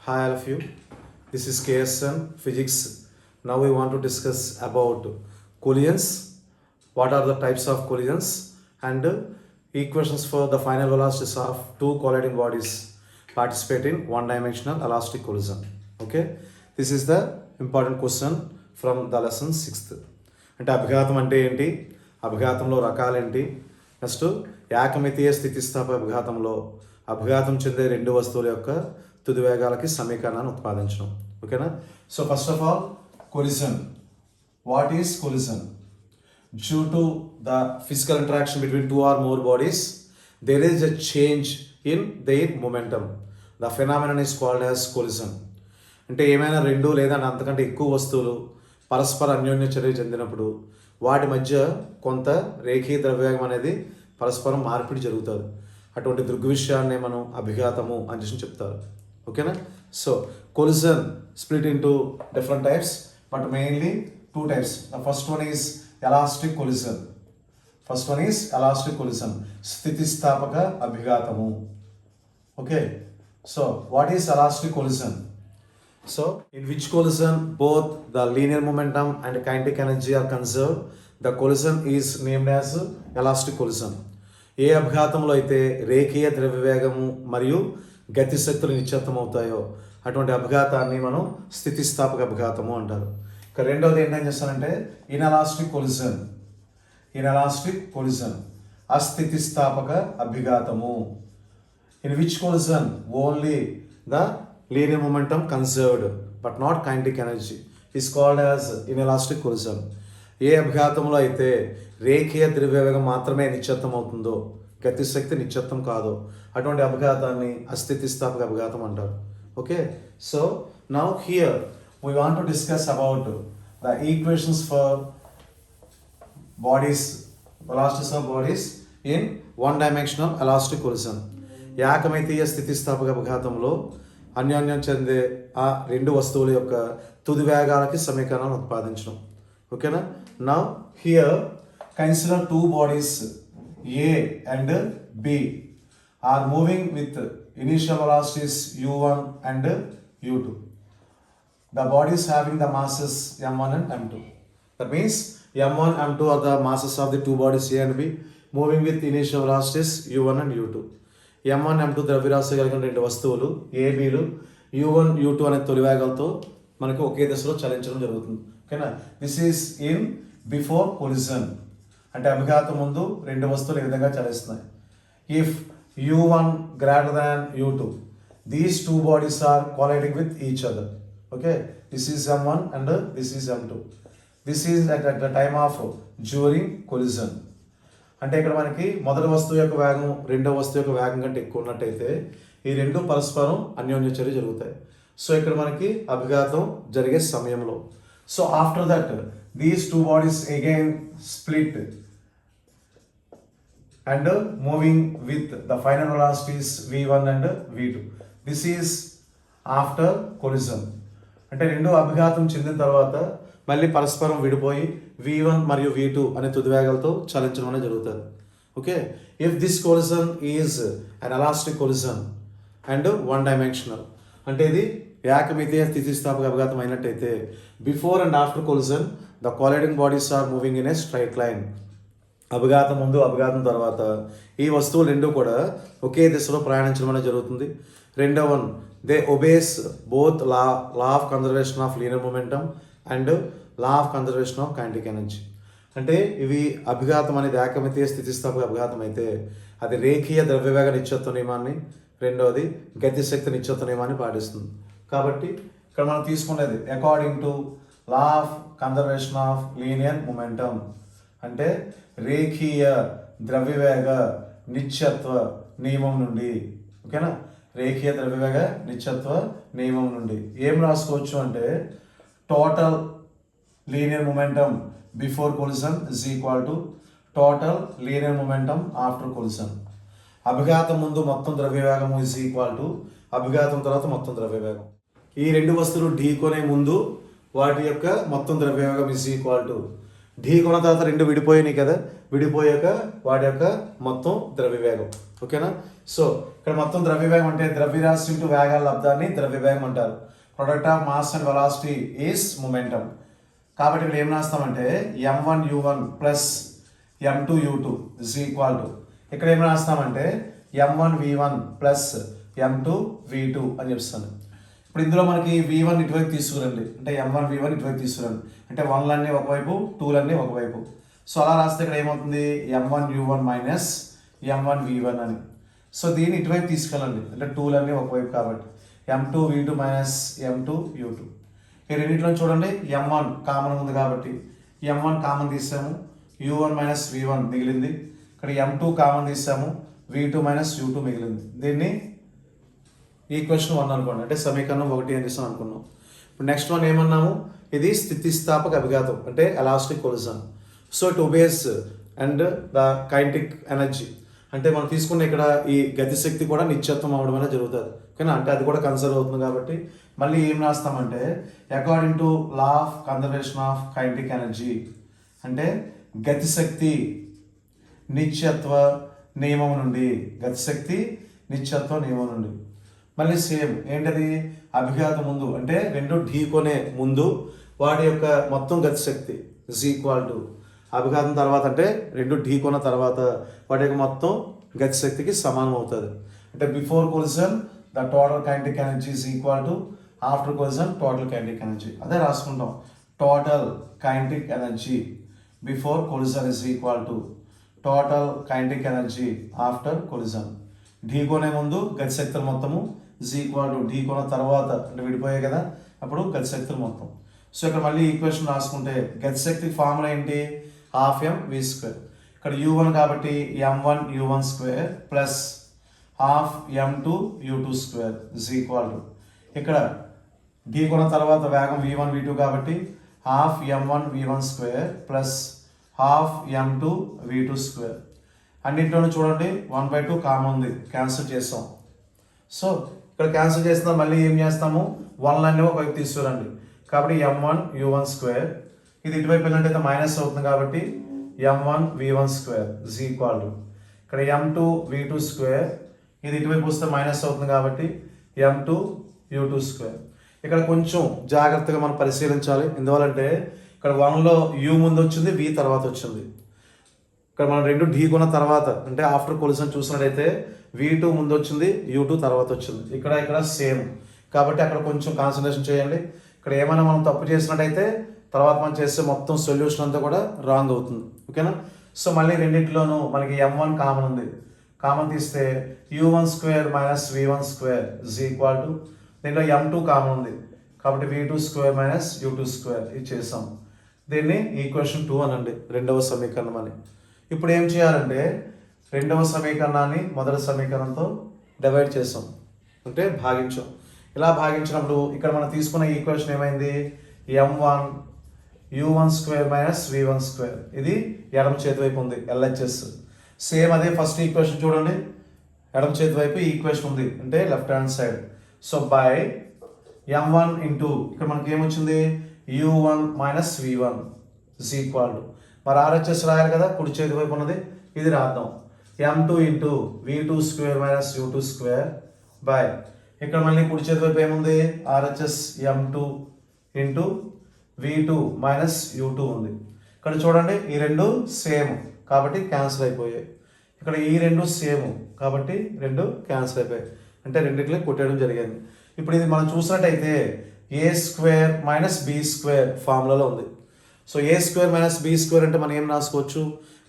Hi all of you. This is KSN Physics. Now we want to discuss about collisions. What are the types of collisions and equations for the final velocities of two colliding bodies participate in one-dimensional elastic collision. Okay. This is the important question from the lesson 6th. అంటే అభిఘాతం అంటే ఏంటి, అభిఘాతంలో రకాలేంటి, next ఏకమితీయ స్థితిస్థాపక అభిఘాతంలో అభిఘాతం చెందే రెండు వస్తువుల యొక్క తుది వేగాలకి సమీకరణాన్ని ఉత్పాదించడం. ఓకేనా. So first of all collision. What is collision? Due to the physical interaction between two or more bodies there is a change in their momentum. The phenomenon is called as collision. అంటే ఏమైనా రెండు లేదా అంతకంటే ఎక్కువ వస్తువులు పరస్పర అన్యోన్య చర్య చెందినప్పుడు వాటి మధ్య కొంత రేఖీయ ద్రవ్యవేగం అనేది పరస్పరం మార్పిడి జరుగుతుంది. అటువంటి దృగ్విషయాన్ని మనం అభిఘాతము అని చెప్పి చెప్తారు. ఓకేనా. So collision split into different types, but mainly two types. The first one is elastic collision. First one is elastic collision, స్థితిస్థాపక అభిఘాతము. Okay. So what is elastic collision? So, in which collision both the linear momentum and kinetic energy are conserved, the collision is named as elastic collision. ఏ అభిఘాతంలో అయితే రేఖీయ ద్రవ్యవేగము మరియు గతి శక్తులు నిశ్చితం అవుతాయో అటువంటి అభిఘాతాన్ని మనం స్థితిస్థాపక అభిఘాతము అంటారు. ఇక రెండవది ఏంటని చేస్తానంటే ఇన్ఎలాస్టిక్ కొలిజన్. ఇన్ఎలాస్టిక్ కొలిజన్ అస్థితిస్థాపక అభిఘాతము. In which collision only the linear momentum conserved but not kinetic energy is called as inelastic collision. ఏ అభిఘాతంలో అయితే రేఖీయ ద్రవ్యవేగం మాత్రమే నిశ్చితం అవుతుందో గతి శక్తి నిశ్చితం కాదో అటువంటి అభిఘాతాన్ని అస్థితిస్థాపక అభిఘాతం అంటారు. Okay. So now here we want to discuss about the equations for bodies, velocities of bodies in one dimensional elastic collision. ఏకమితీయ స్థితిస్థాపక అభిఘాతంలో అన్యోన్యం చెందే ఆ రెండు వస్తువుల యొక్క తుది వేగాలకి సమీకరణాన్ని ఉత్పాదించడం. ఓకేనా. Now here consider two bodies A and B are moving with initial velocities u1 and u2. The bodies having the masses m1 and m2. That means m1 m2 are the masses of the two bodies A and B moving with initial velocities u1 and u2. m1 m2 ద్రవ్యరాశి కలిగిన రెండు వస్తువులు ఏబీలు u1 u2 అనే తొలి వేగాలతో మనకి ఒకే దిశలో చలించడం జరుగుతుంది. ఓకేనా. This is in before collision. అంటే అభిఘాతం ముందు రెండు వస్తువులు ఈ విధంగా చలిస్తున్నాయి. If u1 greater than u2, these two bodies are colliding with each other. Okay. This is m1 and this is m2. This is at the time of during collision. అంటే ఇక్కడ మనకి మొదటి వస్తువు యొక్క వేగం రెండో వస్తువు యొక్క వేగం కంటే ఎక్కువ ఉన్నట్టయితే ఈ రెండు పరస్పరం అన్యోన్య చర్య జరుగుతాయి. సో ఇక్కడ మనకి అభిఘాతం జరిగే సమయంలో, so after that these two bodies again split and moving with the final velocities v1 and v2. This is after collision. అంటే రెండు అభిఘాతం చెందిన తర్వాత మళ్ళీ పరస్పరం విడిపోయి v1 మరియు v2 అనే తుది వేగాలతో చలించడం అనేది జరుగుతుంది. Okay. If this collision is an elastic collision and one dimensional, అంటే ఇది ఏకమితీయ స్థితిస్థాపక అభిఘాతం అయినట్టయితే before and after collision the colliding bodies are moving in a straight line. అభిఘాతం ముందు అభిఘాతం తర్వాత ఈ వస్తువులు రెండు కూడా ఒకే దిశలో ప్రయాణించడం అనేది జరుగుతుంది. రెండవ one they obese both law of conservation of linear momentum and law of conservation of kinetic energy. అంటే ఇవి అభిఘాతం అనేది ఏకమితీయ స్థితిస్థాపక అభిఘాతం అయితే అది రేఖీయ ద్రవ్యవేగ నిశ్చత్వ నియమాన్ని, రెండవది గతిశక్తి నిశ్చత్వ నియమాన్ని పాటిస్తుంది. కాబట్టి ఇక్కడ మనం తీసుకునేది according to law of conservation of linear momentum, అంటే రేఖీయ ద్రవ్యవేగ నిశ్చత్వ నియమం నుండి. ఓకేనా. రేఖీయ ద్రవ్యవేగ నిశ్చత్వ నియమం నుండి ఏం రాసుకోవచ్చు అంటే total linear momentum before collision is equal to total linear momentum after collision. అభిఘాతం ముందు మొత్తం ద్రవ్యవేగం is equal to అభిఘాతం తర్వాత మొత్తం ద్రవ్యవేగం. ఈ రెండు వస్తువులు ఢీకొనే ముందు వాటి యొక్క మొత్తం ద్రవ్యవేగం is equal to ఢీకొన్న తర్వాత రెండు విడిపోయినాయి కదా, విడిపోయాక వాటి యొక్క మొత్తం ద్రవ్యవేగం. ఓకేనా. సో ఇక్కడ మొత్తం ద్రవ్యవేగం అంటే ద్రవ్యరాశి ఇంటూ వేగాల లబ్ధాన్ని ద్రవ్యవేగం అంటారు. Product of mass and velocity is momentum. కాబట్టి ఇక్కడ ఏం రాస్తామంటే m1u1 plus m2u2 is equal to, ఇక్కడ ఏం రాస్తామంటే m1v1 ప్లస్ m2v2 అని చెప్తాను. ఇప్పుడు ఇందులో మనకి v1 ఇటువైపు తీసుకురండి, అంటే m1v1 ఇటువైపు తీసుకురండి, అంటే 1లన్నీ ఒకవైపు 2లన్నీ ఒకవైపు. సో అలా రాస్తే ఇక్కడ ఏమవుతుంది m1u1 మైనస్ m1v1 అని. సో దీన్ని ఇటువైపు తీసుకెళ్ళండి, అంటే 2లన్నీ ఒకవైపు కాబట్టి m2v2 మైనస్ m2u2. ఈ రెండింటిలో చూడండి m1 కామన్ ఉంది కాబట్టి m1 కామన్ తీసాము, u1 మైనస్ v1 మిగిలింది. ఇక్కడ m2 కామన్ తీసాము, v2 మైనస్ u2 మిగిలింది. దీన్ని ఈక్వేషన్ 1 అనుకోండి, అంటే సమీకరణం 1 అని చేస్తాం అనుకున్నాం. ఇప్పుడు నెక్స్ట్ వన్ ఏమన్నాము, ఇది స్థితిస్థాపక అభిఘాతం అంటే elastic collision. So it obese and the kinetic energy, అంటే మనం తీసుకున్న ఇక్కడ ఈ గతిశక్తి కూడా నిత్యత్వం అవ్వడం అనేది జరుగుతుంది. ఓకేనా, అంటే అది కూడా కన్సర్వ్ అవుతుంది కాబట్టి మళ్ళీ ఏం రాస్తామంటే according to law of conservation of kinetic energy, అంటే గతిశక్తి నిత్యత్వ నియమం నుండి, గతిశక్తి నిత్యత్వ నియమం నుండి. మళ్ళీ సేమ్ ఏంటది అభిఘాతం ముందు, అంటే రెండు ఢీకొనే ముందు వాడి యొక్క మొత్తం గతిశక్తి ఇస్ ఈక్వల్ టు అభిఘాతం తర్వాత, అంటే రెండు ఢీకొన్న తర్వాత వాటి యొక్క మొత్తం గతిశక్తికి సమానం అవుతుంది. అంటే before collision the total kinetic energy is equal to after collision total kinetic energy. అదే రాసుకుంటాం, total kinetic energy before collision is equal to total kinetic energy after collision. ఢీకొనే ముందు గతిశక్తులు మొత్తము ఇస్ ఈక్వల్ టు ఢీకొన్న తర్వాత, అంటే విడిపోయాయి కదా అప్పుడు గతిశక్తులు మొత్తం. సో ఇక్కడ మళ్ళీ ఈక్వేషన్ రాసుకుంటే గతిశక్తి ఫార్ములా ఏంటి, హాఫ్ m(v)². ఇక్కడ u1 కాబట్టి m1u1² plus half m2u2² is equal to, ఇక్కడ ఢీకొన్న తర్వాత వేగం v1 v2 కాబట్టి half m1v1² plus half m2v2². అన్నింటిలోనూ చూడండి 1/2 కామన్ ఉంది, క్యాన్సిల్ చేస్తాం. సో ఇక్కడ క్యాన్సిల్ చేస్తాం, మళ్ళీ ఏం చేస్తాము 1లన్నీ ఒకవైపు తీసుకురండి, కాబట్టి m1u1², ఇది ఇటువైపు వెళ్ళినట్టయితే మైనస్ అవుతుంది కాబట్టి m1v1² ఇస్ ఈక్వల్ టు, ఇక్కడ m2v2², ఇది ఇటువైపు వస్తే మైనస్ అవుతుంది కాబట్టి m2u2². ఇక్కడ కొంచెం జాగ్రత్తగా మనం పరిశీలించాలి, ఎందువల్లంటే ఇక్కడ 1లో u ముందు వచ్చింది, v తర్వాత వచ్చింది. ఇక్కడ మనం రెండు ఢీకొన్న తర్వాత, అంటే ఆఫ్టర్ కొలిజన్ చూసినట్టయితే v2 ముందు వచ్చింది, u2 తర్వాత వచ్చింది. ఇక్కడ సేమ్ కాబట్టి అక్కడ కొంచెం కాన్సన్ట్రేషన్ చేయండి. ఇక్కడ ఏమైనా మనం తప్పు చేసినట్టయితే తర్వాత మనం చేసే మొత్తం సొల్యూషన్ అంతా కూడా రాంగ్ అవుతుంది. ఓకేనా. సో మళ్ళీ రెండింటిలోనూ మనకి m1 కామన్ ఉంది, కామన్ తీస్తే u1² minus v1² is equal to, దీంట్లో m2 కామన్ ఉంది కాబట్టి v2² మైనస్ u2² ఇది చేసాం. దీన్ని ఈక్వేషన్ 2 అనండి, రెండవ సమీకరణం అని. ఇప్పుడు ఏం చేయాలంటే రెండవ సమీకరణాన్ని మొదటి సమీకరణంతో డివైడ్ చేసాం, అంటే భాగించాం. ఇలా భాగించినప్పుడు ఇక్కడ మనం తీసుకున్న ఈక్వేషన్ ఏమైంది, m1 u1² మైనస్ v1², ఇది ఎడమ చేతి వైపు ఉంది LHS. సేమ్ అదే ఫస్ట్ ఈక్వేషన్ చూడండి, ఎడమ చేతి వైపు ఈక్వేషన్ ఉంది, అంటే left hand side. So by m1 into ఇక్కడ మనకి ఏమొచ్చింది u1 minus v1 is equal to, మరి RHS రాయాలి కదా, కుడి చేతి వైపు ఉన్నది, ఇది రాద్దాం m2 into v2² minus u2² by, ఇక్కడ మళ్ళీ కుడి చేతి వైపు ఏముంది RHS m2 into v2 minus u2 ఉంది. ఇక్కడ చూడండి ఈ రెండు సేమ్ కాబట్టి క్యాన్సిల్ అయిపోయాయి, ఇక్కడ ఈ రెండు సేమ్ కాబట్టి రెండు క్యాన్సిల్ అయిపోయాయి, అంటే రెండిట్లో కొట్టేయడం జరిగింది. ఇప్పుడు ఇది మనం చూసినట్టయితే a² మైనస్ b² ఫార్ములాలో ఉంది. సో a² మైనస్ b² అంటే మనం ఏం రాసుకోవచ్చు,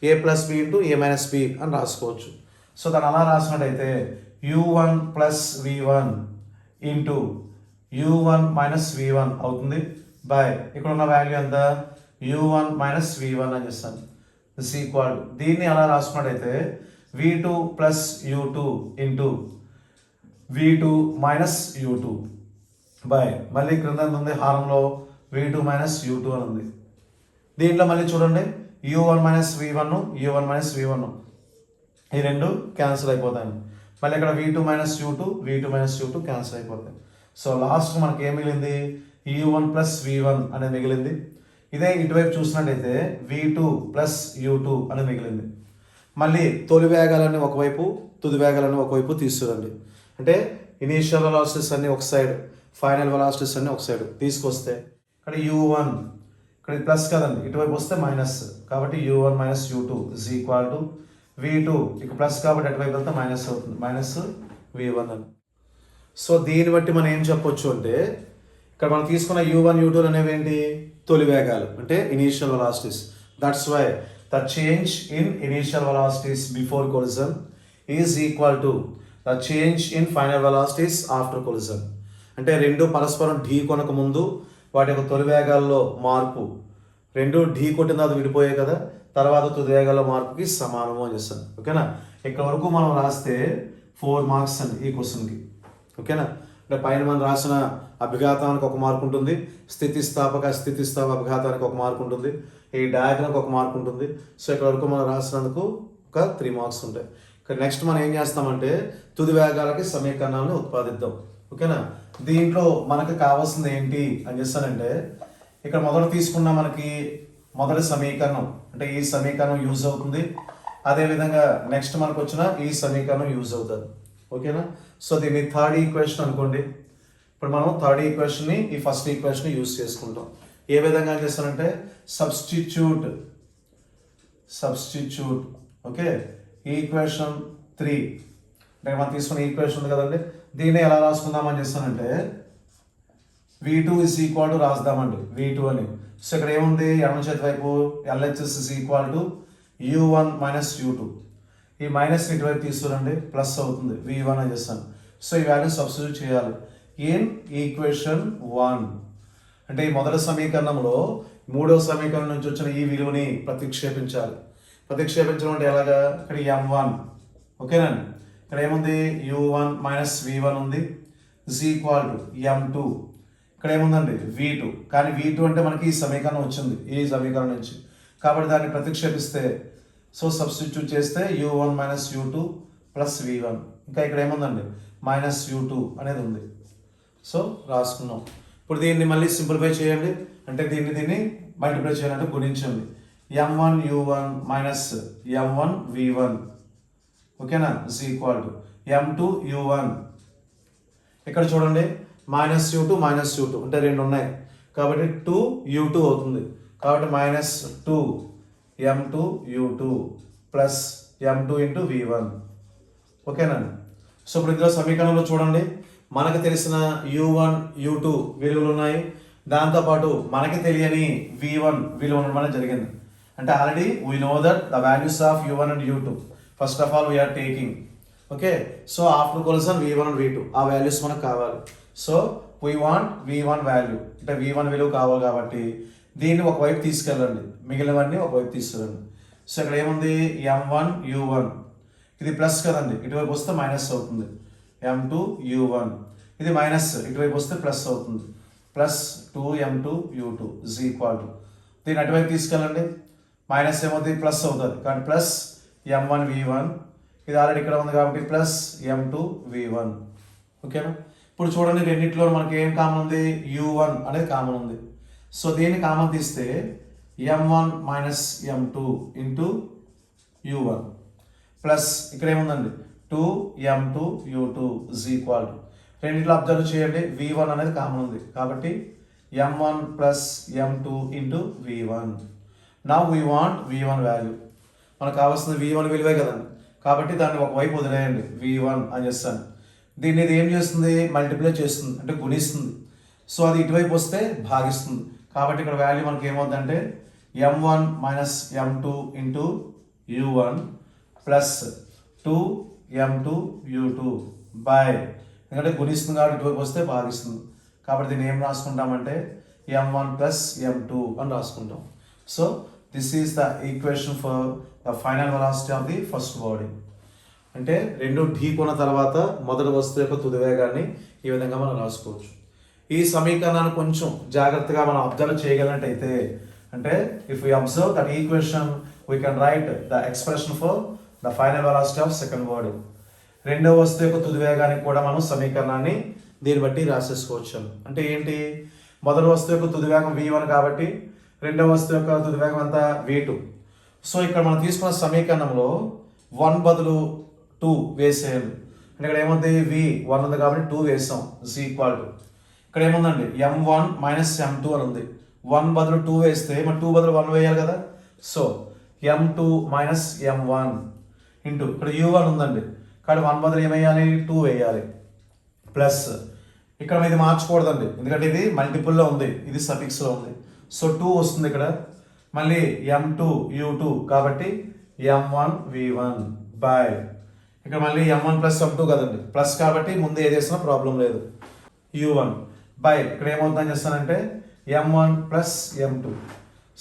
a plus b into a minus b అని రాసుకోవచ్చు. సో దాన్ని అలా రాసినట్టయితే u1 plus v1 into u1 minus v1 అవుతుంది బై, ఇక్కడ ఉన్న వాల్యూ ఎంత u1 మైనస్ v1 అని చేస్తాను ఇస్ ఈక్వల్. దీన్ని అలా రాసుకున్నట్టయితే v2 plus u2 into v2 minus u2 by, మళ్ళీ క్రింద ఉంది హారంలో v2 మైనస్ u2 అని ఉంది. దీంట్లో మళ్ళీ చూడండి u1 minus v1 u1 minus v1 ఈ రెండు క్యాన్సిల్ అయిపోతాయి. మళ్ళీ ఇక్కడ v2 మైనస్ u2 క్యాన్సిల్ అయిపోతాయి. సో లాస్ట్ మనకి ఏం మిగిలింది u1 ప్లస్ v1 అనేది మిగిలింది. ఇదే ఇటువైపు చూసినట్టయితే v2 ప్లస్ u2 అనేది మిగిలింది. మళ్ళీ తొలి వేగాలన్నీ ఒకవైపు, తుది వేగాలను ఒకవైపు తీసుకురండి. అంటే ఇనీషియల్ వెలాసిటీస్ అన్ని ఒక సైడ్, ఫైనల్ వెలాసిటీస్ అన్ని ఒక సైడ్ తీసుకొస్తే ఇక్కడ u1 ఇక్కడ ప్లస్ కదండి, ఇటువైపు వస్తే మైనస్, కాబట్టి u1 minus u2 is equal to v2, ఇక ప్లస్ కాబట్టి అటువైపు వెళ్తే మైనస్ అవుతుంది, మైనస్ v1 అని. సో దీన్ని బట్టి మనం ఏం చెప్పొచ్చు అంటే ఇక్కడ మనం తీసుకున్న u1 u2 అనేవి ఏంటి, తొలి వేగాలు అంటే initial velocities. That's why the change in initial velocities before collision is equal to the change in final velocities after collision. అంటే రెండు పరస్పరం ఢీ కొనక ముందు వాటి యొక్క తొలి వేగాల్లో మార్పు, రెండు ఢీ కొట్టిన తర్వాత విడిపోయాయి కదా, తర్వాత తుది వేగాల్లో మార్పుకి సమానము అని చేస్తాను. ఓకేనా, ఇక్కడ వరకు మనం రాస్తే 4 మార్క్స్ అండి ఈ క్వశ్చన్కి. ఓకేనా, అంటే పైన మనం రాసిన అభిఘాతానికి ఒక మార్క్ ఉంటుంది, స్థితిస్థాపక అభిఘాతానికి ఒక మార్క్ ఉంటుంది, ఈ డయాగ్రామ్కి ఒక మార్క్ ఉంటుంది. సో ఇక్కడ వరకు మనం రాసినందుకు ఒక 3 మార్క్స్ ఉంటాయి. ఇక్కడ నెక్స్ట్ మనం ఏం చేస్తామంటే తుది వేగాలకి సమీకరణాలను ఉత్పాదిద్దాం. ఓకేనా, దీంట్లో మనకు కావాల్సింది ఏంటి అని చేస్తానంటే ఇక్కడ మొదట తీసుకున్న మనకి మొదటి సమీకరణం అంటే ఈ సమీకరణం యూజ్ అవుతుంది, అదేవిధంగా నెక్స్ట్ మనకు వచ్చిన ఈ సమీకరణం యూజ్ అవుతుంది. ఓకేనా, సో దీన్ని థర్డ్ ఈక్వేషన్ అనుకోండి. ఇప్పుడు మనం థర్డ్ ఈక్వేషన్ని ఈ ఫస్ట్ ఈక్వేషన్ యూజ్ చేసుకుంటాం. ఏ విధంగా చేస్తానంటే సబ్స్టిట్యూట్ ఓకే ఈక్వేషన్ 3 అంటే మనం తీసుకున్న ఈక్వేషన్ ఉంది కదండి, దీన్ని ఎలా రాసుకుందామని చేస్తానంటే v2 is equal to రాద్దామండి v2 అని. సో ఇక్కడ ఏముంది, ఎడమ చేతి వైపు LHS is equal to u1 minus u2, ఈ మైనస్ ఇటువైపు తీసుకురండి ప్లస్ అవుతుంది v1 అని చేస్తాను. సో ఈ వాల్యూ సబ్స్టిట్యూట్ చేయాలి ఇన్ ఈక్వేషన్ 1. అంటే ఈ మొదటి సమీకరణంలో మూడవ సమీకరణం నుంచి వచ్చిన ఈ విలువని ప్రతిక్షేపించాలి. ప్రతిక్షేపించడం అంటే ఎలాగా, ఇక్కడ m1 ఓకేనండి, ఇక్కడ ఏముంది u1 మైనస్ v1 ఉంది ఇజ్ ఈక్వల్ టు m2, ఇక్కడ ఏముందండి v2, కానీ v2 అంటే మనకి ఈ సమీకరణం వచ్చింది ఈ సమీకరణం నుంచి, కాబట్టి దాన్ని ప్రతిక్షేపిస్తే సో సబ్స్టిట్యూట్ చేస్తే u1 minus u2 plus v1, ఇంకా ఇక్కడ ఏముందండి మైనస్ u2 అనేది ఉంది. సో రాసుకున్నాం. ఇప్పుడు దీన్ని మళ్ళీ సింప్లిఫై చేయండి, అంటే దీన్ని మల్టిప్లై చేయాలంటే గుణించండి. m1 u1 minus m1 v1 ఓకేనా is equal to m2 u1, ఇక్కడ చూడండి మైనస్ u2 అంటే రెండు ఉన్నాయి కాబట్టి 2u2 అవుతుంది, కాబట్టి minus 2 m2 u2 plus m2 into v1. ఓకేనండి, సో ఇప్పుడు ఇందులో సమీకరణంలో చూడండి మనకు తెలిసిన u1 u2 విలువలు ఉన్నాయి, దాంతోపాటు మనకి తెలియని v1 విలువ ఉండడం జరిగింది. అంటే already we know that the values of u1 and u2 first of all we are taking. Okay, so after collision v1 and v2 ఆ వాల్యూస్ మనకు కావాలి. So we want v1 value, అంటే v1 విలువ కావాలి కాబట్టి దీన్ని ఒకవైపు తీసుకెళ్ళండి, మిగిలినవన్నీ ఒకవైపు తీసుకెళ్ళండి. సో ఇక్కడ ఏముంది m1 u1, ఇది ప్లస్ కదండి, ఇటువైపు వస్తే మైనస్ అవుతుంది m2 u1, ఇది మైనస్ ఇటువైపు వస్తే ప్లస్ అవుతుంది plus 2m2 u2 is equal to, దీన్ని అటువైపు తీసుకెళ్ళండి మైనస్ ఏమవుతుంది ప్లస్ అవుతుంది కానీ ప్లస్ m1 v1, ఇది ఆల్రెడీ ఇక్కడ ఉంది కాబట్టి ప్లస్ m2 v1. ఓకేనా, ఇప్పుడు చూడండి రెండింటిలో మనకి ఏం కామన్ ఉంది, u1 అనేది కామన్ ఉంది. సో దీన్ని కామన్ తీస్తే m1 minus m2 into u1 plus ఇక్కడ ఏముందండి 2m2 u2 is equal to, రెండింటిలో అబ్జర్వ్ చేయండి v1 అనేది కామన్ ఉంది కాబట్టి m1 plus m2 into v1. Now we want v1 value, మనకు కావాల్సింది v1 విలువే కదండి, కాబట్టి దాన్ని ఒకవైపు వదిలేయండి v1 అని చేస్తాను. దీన్ని ఇది ఏం చేస్తుంది, మల్టిప్లై చేస్తుంది అంటే గుణిస్తుంది. సో అది ఇటువైపు వస్తే భాగిస్తుంది, కాబట్టి ఇక్కడ వాల్యూ మనకి ఏమవుతుందంటే m1 minus m2 into u1 plus 2m2 u2 by, ఎందుకంటే గుణిస్తుంది కాబట్టి ఇటువైపు వస్తే భాగిస్తుంది, కాబట్టి దీన్ని ఏం రాసుకుంటామంటే m1 ప్లస్ m2 అని రాసుకుంటాం. So this is the equation for the final velocity of the first body. అంటే రెండు ఢీకొన్న తర్వాత మొదటి వస్తువు యొక్క తుది వేగాన్ని ఈ విధంగా మనం రాసుకోవచ్చు. ఈ సమీకరణాన్ని కొంచెం జాగ్రత్తగా మనం అబ్జర్వ్ చేయగలిగినట్టయితే, అంటే if you observe that equation we can write the expression for the final velocity of second body. రెండవ వస్తువు యొక్క తుది వేగానికి కూడా మనం సమీకరణాన్ని దీన్ని బట్టి రాసేసుకోవచ్చు. అంటే ఏంటి, మొదటి వస్తువు యొక్క తుది వేగం v1 కాబట్టి రెండవ వస్తువు యొక్క తుది వేగం అంతా v2. సో ఇక్కడ మనం తీసుకున్న సమీకరణంలో 1 బదులు 2 వేసేయాలి. అంటే ఇక్కడ ఏముంది v 1 ఉంది కాబట్టి 2 వేసాం ఈక్వల్ టు ఇక్కడ ఏముందండి m1 మైనస్ m2 అని ఉంది. 1 బదులు 2 వేస్తే మరి 2 బదులు 1 వేయాలి కదా. So m2 minus m1 into ఇక్కడ u1 ఉందండి కాబట్టి 1 బదులు ఏమేయాలి 2 వేయాలి ప్లస్ ఇక్కడ ఇది మార్చకూడదండి ఎందుకంటే ఇది మల్టిపుల్లో ఉంది, ఇది సఫిక్స్లో ఉంది. సో 2 వస్తుంది ఇక్కడ, మళ్ళీ m2 u2 కాబట్టి m1 v1 బై ఇక్కడ మళ్ళీ m1 ప్లస్ m2 కదండి ప్లస్ కాబట్టి ముందు ఏది చేసినా ప్రాబ్లం లేదు. u1 బై ఇక్కడ ఏమవుతుందని చేస్తానంటే m1 plus m2.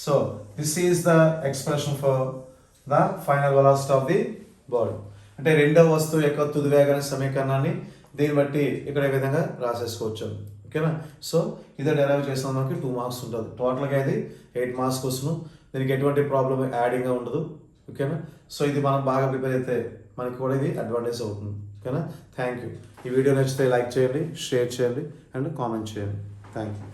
So this is the expression for the final velocity of the body. అంటే రెండవ వస్తువు యొక్క తుది వేగ సమీకరణాన్ని దీన్ని బట్టి ఇక్కడ ఈ విధంగా రాసేసుకోవచ్చు. ఓకేనా. సో ఇదే డెరైవ్ చేసిన మనకి 2 మార్క్స్ ఉంటుంది. టోటల్గా ఇది 8 మార్క్స్ క్వశ్చన్. దీనికి ఎటువంటి ప్రాబ్లం యాడింగ్గా ఉండదు. ఓకేనా. సో ఇది మనం బాగా ప్రిపేర్ అయితే మనకి కూడా ఇది అడ్వాంటేజ్ అవుతుంది. ఓకేనా. Thank you. ఈ వీడియో నచ్చితే లైక్ చేయండి, షేర్ చేయండి అండ్ కామెంట్ చేయండి. Thank you.